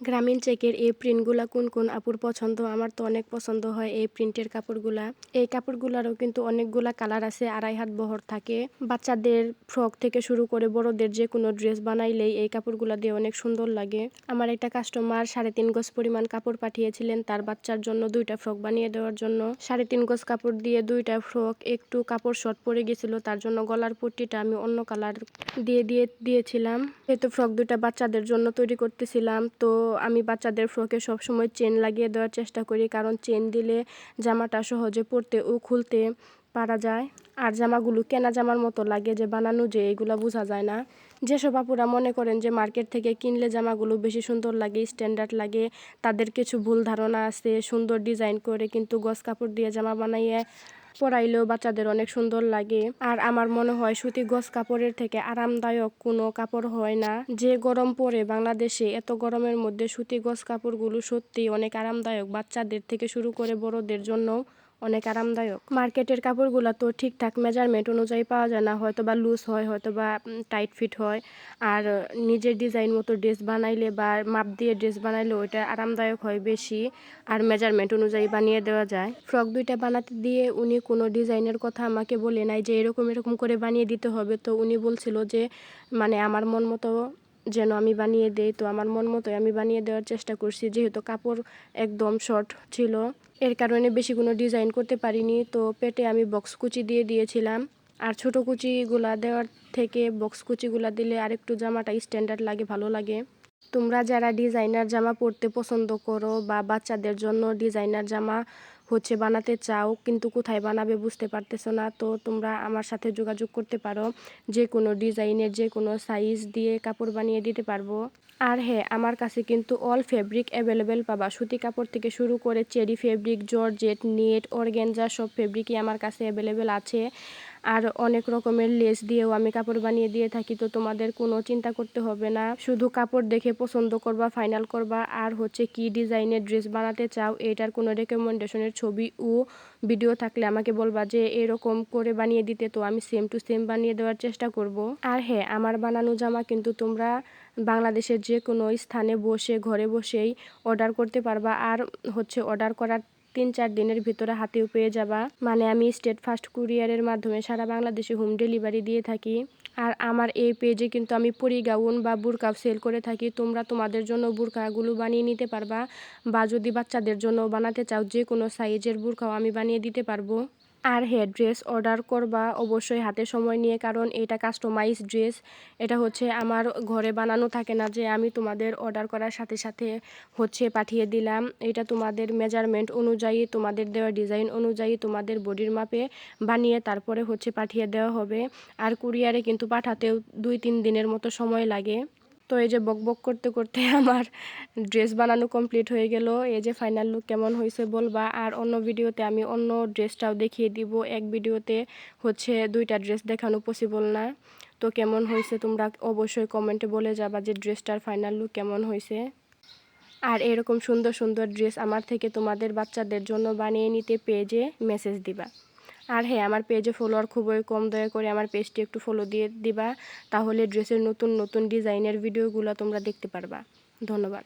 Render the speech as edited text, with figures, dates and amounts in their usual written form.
গ্রামীণ চেকের এই প্রিন্টগুলা কোন কোন আপুর পছন্দ? আমার তো অনেক পছন্দ হয় এই প্রিন্টের কাপড়গুলা। এই কাপড়গুলারও কিন্তু অনেকগুলা কালার আছে, 2.5 হাত বহর থাকে। বাচ্চাদের ফ্রক থেকে শুরু করে বড়দের যে কোনো ড্রেস বানাইলেই এই কাপড়গুলা দিয়ে অনেক সুন্দর লাগে। আমার একটা কাস্টমার 3.5 গজ পরিমাণ কাপড় পাঠিয়েছিলেন তার বাচ্চার জন্য 2টা ফ্রক বানিয়ে দেওয়ার জন্য। 3.5 গজ কাপড় দিয়ে 2টা ফ্রক, একটু কাপড় শর্ট পড়ে গেছিল, তার জন্য গলার পট্টিটা আমি অন্য কালার দিয়েছিলাম। যেহেতু ফ্রক 2টা বাচ্চাদের জন্য তৈরি করতেছিলাম, তো আমি বাচ্চাদের ফ্রকে সবসময় চেন লাগিয়ে দেওয়ার চেষ্টা করি, কারণ চেন দিলে জামাটা সহজে পরতে ও খুলতে পারা যায়। আর জামাগুলো কেনা জামার মতো লাগে, যে বানানো যে এগুলা বোঝা যায় না। যেসব আপুরা মনে করেন যে মার্কেট থেকে কিনলে জামাগুলো বেশি সুন্দর লাগে, স্ট্যান্ডার্ড লাগে, তাদের কিছু ভুল ধারণা আছে। সুন্দর ডিজাইন করে কিন্তু গজ কাপড় দিয়ে জামা বানাইয়ে পরাইলেও বাচ্চাদের অনেক সুন্দর লাগে। আর আমার মনে হয় সুতি গজ কাপড়ের থেকে আরামদায়ক কোনো কাপড় হয় না। যে গরম পড়ে বাংলাদেশে, এত গরমের মধ্যে সুতি গজ কাপড়গুলো সত্যি অনেক আরামদায়ক, বাচ্চাদের থেকে শুরু করে বড়দের জন্য অনেক আরামদায়ক। মার্কেটের কাপড়গুলো তো ঠিকঠাক মেজারমেন্ট অনুযায়ী পাওয়া যায় না, হয়তো বা লুজ হয়, হয়তো বা টাইট ফিট হয়। আর নিজের ডিজাইন মতো ড্রেস বানাইলে বা মাপ দিয়ে ড্রেস বানাইলে ওইটা আরামদায়ক হয় বেশি, আর মেজারমেন্ট অনুযায়ী বানিয়ে দেওয়া যায়। ফ্রক 2টা বানাতে দিয়ে উনি কোনো ডিজাইনের কথা আমাকে বলে নাই যে এরকম এরকম করে বানিয়ে দিতে হবে। তো উনি বলছিল যে মানে আমার মন মতো যেন আমি বানিয়ে দেই। তো আমার মন মতোই আমি বানিয়ে দেওয়ার চেষ্টা করছি। যেহেতু কাপড় একদম শর্ট ছিল, এর কারণে বেশি কোনো ডিজাইন করতে পারিনি। তো পেটে আমি বক্স কুচি দিয়ে দিয়েছিলাম, আর ছোট কুচিগুলা দেওয়ার থেকে বক্স কুচিগুলা দিলে আরেকটু জামাটা স্ট্যান্ডার্ড লাগে, ভালো লাগে। তোমরা যারা ডিজাইনার জামা পরতে পছন্দ করো বা বাচ্চাদের জন্য ডিজাইনার জামা বানাতে চাও, কিন্তু কোথায় বানাবে বুঝতে পারতেছো না, তো তোমরা আমার সাথে যোগাযোগ করতে পারো। যে কোনো ডিজাইনের যে কোনো সাইজ দিয়ে কাপড় বানিয়ে দিতে পারবো। আর হ্যাঁ, আমার কাছে কিন্তু অল ফেব্রিক অ্যাভেলেবেল পাবা। সুতি কাপড় থেকে শুরু করে cherry fabric, georgette, net, organza সব ফেব্রিকই আমার কাছে অ্যাভেলেবেল আছে। আর অনেক রকমের লেস দিয়েও আমি কাপড় বানিয়ে দিয়ে থাকি। তো তোমাদের কোনো চিন্তা করতে হবে না, শুধু কাপড় দেখে পছন্দ করবা, ফাইনাল করবা। আর কি ডিজাইনের ড্রেস বানাতে চাও, এটার কোনো রেকমেন্ডেশনের ছবি ও ভিডিও থাকলে আমাকে বলবা যে এরকম করে বানিয়ে দিতে, তো আমি সেম টু সেম বানিয়ে দেওয়ার চেষ্টা করব। আর হ্যাঁ, আমার বানানো জামা কিন্তু তোমরা বাংলাদেশের যে কোনো স্থানে বসে ঘরে বসেই অর্ডার করতে পারবা। আর অর্ডার করার 3-4 দিনের ভিতরে হাতেও পেয়ে যাবা। মানে আমি স্টেট ফাস্ট কুরিয়ারের মাধ্যমে সারা বাংলাদেশে হোম ডেলিভারি দিয়ে থাকি। আর আমার এই পেজে কিন্তু আমি পরি গাউন বা বুরকাও সেল করে থাকি। তোমরা তোমাদের জন্য বুরকাগুলো বানিয়ে নিতে পারবা, বা যদি বাচ্চাদের জন্য বানাতে চাও যে কোনো সাইজের বুরকাও আমি বানিয়ে দিতে পারবো। আর হ্যাঁ, ড্রেস অর্ডার করবা অবশ্যই হাতে সময় নিয়ে, কারণ এটা কাস্টমাইজ ড্রেস। এটা আমার ঘরে বানানো থাকে না যে আমি তোমাদের অর্ডার করার সাথে সাথে পাঠিয়ে দিলাম। এটা তোমাদের মেজারমেন্ট অনুযায়ী, তোমাদের দেওয়া ডিজাইন অনুযায়ী, তোমাদের বডির মাপে বানিয়ে তারপরে পাঠিয়ে দেওয়া হবে। আর কুরিয়ারে কিন্তু পাঠাতেও 2-3 দিনের মতো সময় লাগে। তো এই যে বক বক করতে করতে আমার ড্রেস বানানো কমপ্লিট হয়ে গেল। এই যে ফাইনাল লুক কেমন হয়েছে বলবা। আর অন্য ভিডিওতে আমি অন্য ড্রেসটাও দেখিয়ে দিব। এক ভিডিওতে 2টা ড্রেস দেখানো পসিবল না। তো কেমন হয়েছে তোমরা অবশ্যই কমেন্টে বলে যাবা যে ড্রেসটার ফাইনাল লুক কেমন হয়েছে। আর এরকম সুন্দর সুন্দর ড্রেস আমার থেকে তোমাদের বাচ্চাদের জন্য বানিয়ে নিতে পেজে মেসেজ দিবা। আর হ্যাঁ, আমার পেজে ফলোয়ার খুবই কম, দয়া করে আমার পেজটি একটু ফলো দিয়ে দিবা, তাহলে ড্রেসের নতুন নতুন ডিজাইনের ভিডিওগুলো তোমরা দেখতে পারবা। ধন্যবাদ।